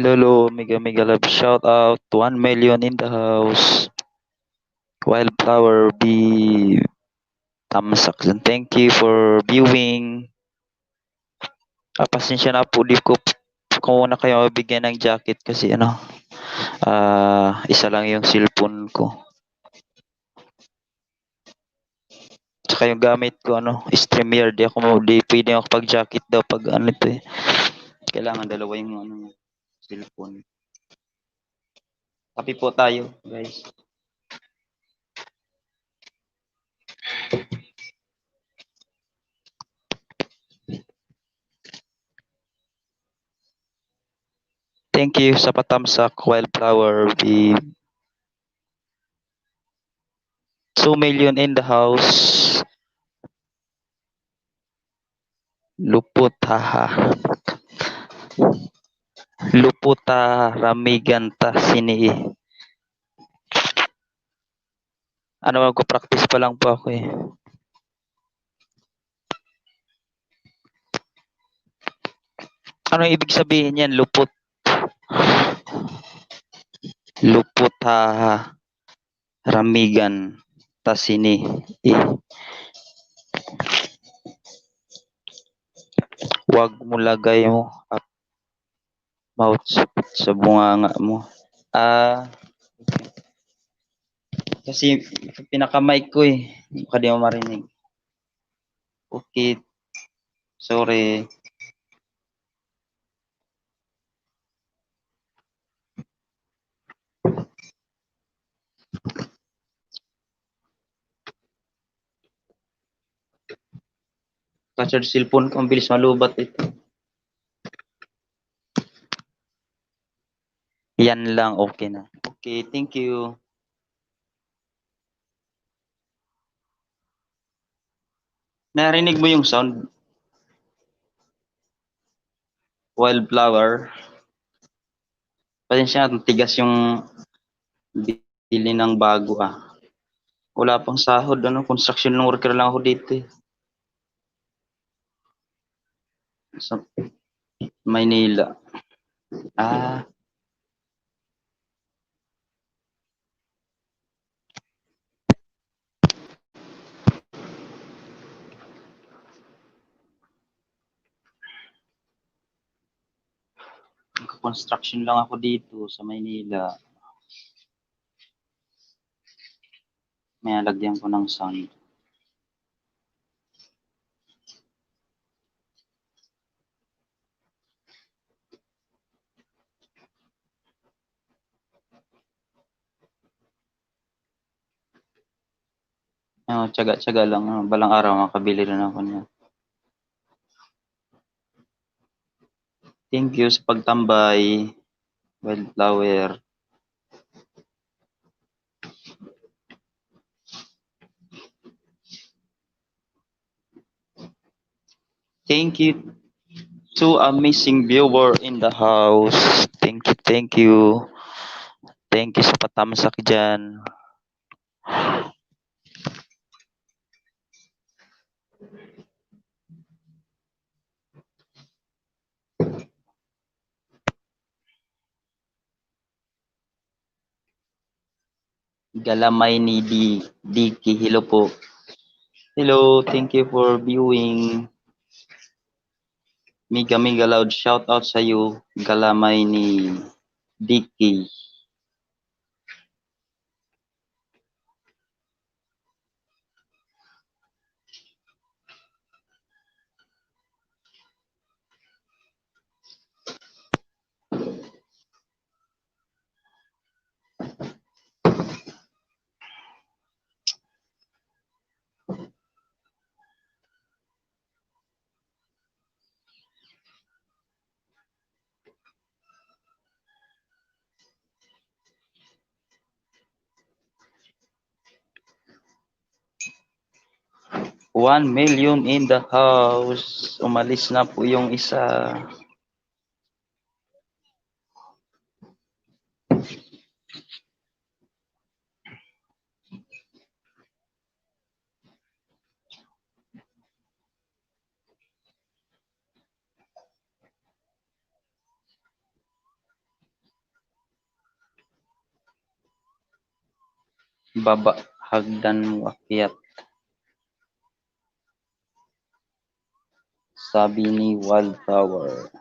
Hello, Mega Mega Love. Shout out to 1 million in the house. Wildflower B. Tamsak. Thank you for viewing. Pasensya na po, di ko kung muna kayo mabigyan ng jacket kasi isa lang yung cellphone ko. Tsaka yung gamit ko, StreamYard. Di pwede ako pag-jacket daw pag ito eh. Kailangan dalawa yung cellphone. Happy po tayo, guys. Thank you sa patamsak, Wildflower B. 2 million in the house. Lupot, haha. Luputa Ramiganta Sini. Magko-practice pa lang po ako eh. Ano ibig sabihin yan, lupot? Lupot haha. Ramigan Tasini. Wag mo lagay mo at mouth sa bunganga mo. Kasi pinaka-mic ko eh. Baka di mo marinig. Okay. Sorry. Ka-charge cellphone ko, ang bilis malubat ito. Yan lang, okay na. Okay, thank you. Narinig mo yung sound? Wildflower. Pasensya na, tigas yung bili ng bago ah. Wala pang sahod, construction worker lang ako dito eh. Sa Maynila. Construction lang ako dito sa Maynila. May lagyan ko ng sound. Tsaga-tsaga lang. Balang araw makabili rin ako niya. Thank you sa pagtambay. Wildflower. Thank you to amazing viewer in the house. Thank you, thank you. Thank you sa patamsak dyan. Galamay ni Diki. Hello po. Hello, thank you for viewing. Mega mega loud shout out sa iyo. Galamay ni Diki. $1 million in the house. Umalis na po yung isa. Baba, hagdan mo akyat. Sabi ni Wildflower.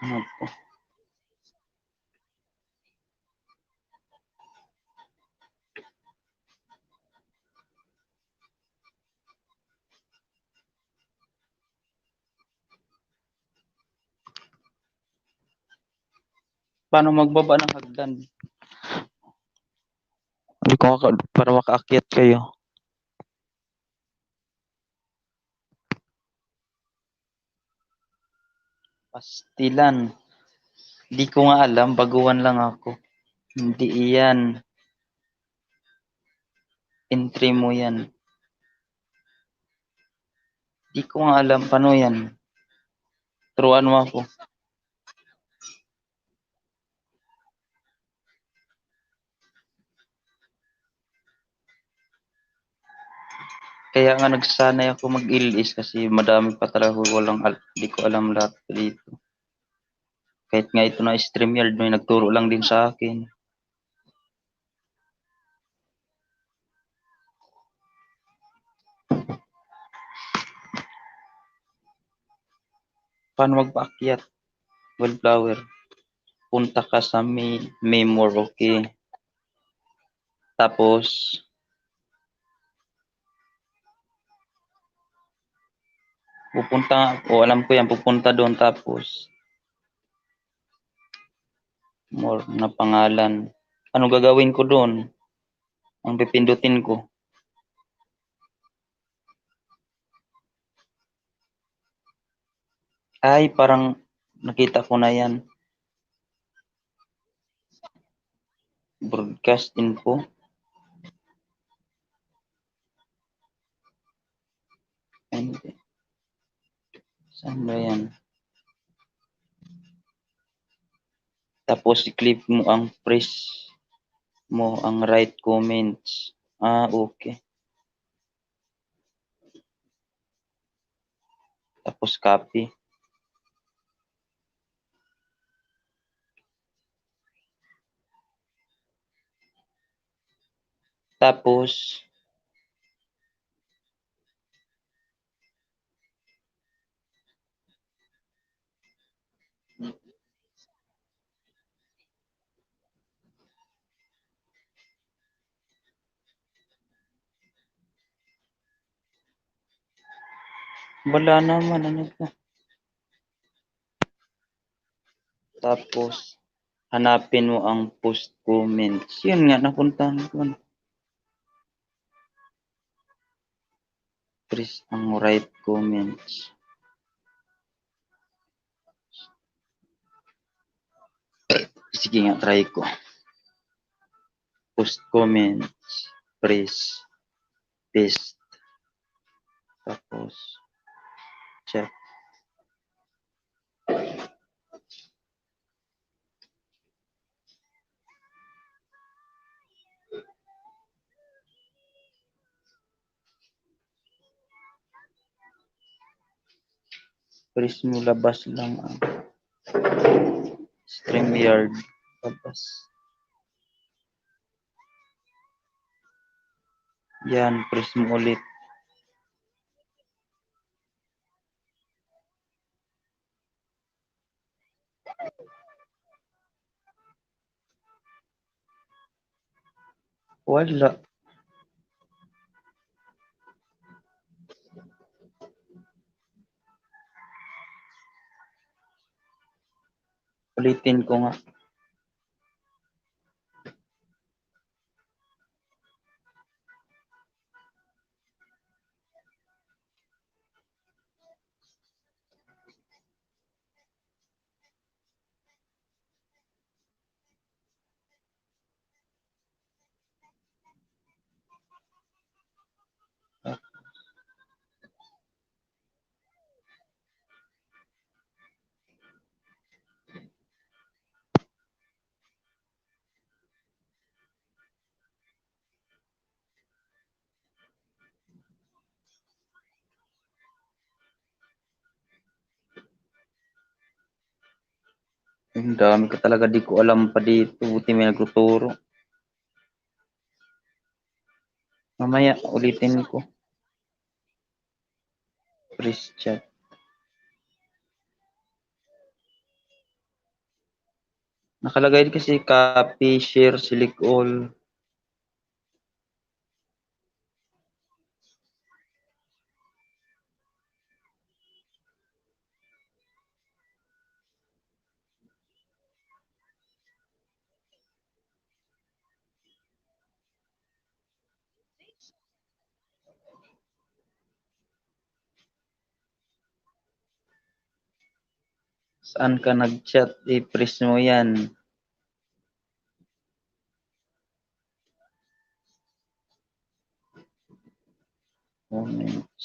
Ano po? Paano magbaba ng hagdan? Hindi ko para makaakyat kayo. Pastilan. Di ko nga alam, baguhan lang ako. Hindi iyan. Entry mo yan. Di ko nga alam paano yan. Turuan mo ako. Kaya nga nagsanay ako mag-ilis kasi madami pa talaga di ko alam lahat dito. Kahit nga ito na StreamYard, may nagturo lang din sa akin. Paano magpaakyat? Wildflower. Punta ka sa Memor, okay. Tapos, pupunta, alam ko yan, pupunta doon tapos, more na pangalan. Ano gagawin ko doon? Ang pipindutin ko. Ay, parang nakita ko na yan. Broadcast info. Hindi. Saan ba yan? Tapos i-click mo ang press mo ang right comments. Ah, okay. Tapos copy. Tapos, wala naman. Ano to? Tapos, hanapin mo ang post comments. Yun nga, napuntahan ko. Press ang right comments. Sige nga, try ko. Post comments. Press. Paste. Tapos, check. Press mo labas lang ang StreamYard. Labas. Yan, press mo ulit. Wala. Ulitin ko nga. Ang dami ko talaga di ko alam pa dito. Buti may nagtuturo. Mamaya ulitin ko. Please chat. Nakalagay kasi copy, share, select all. Saan ka nag-chat? I-press mo yan. Comments.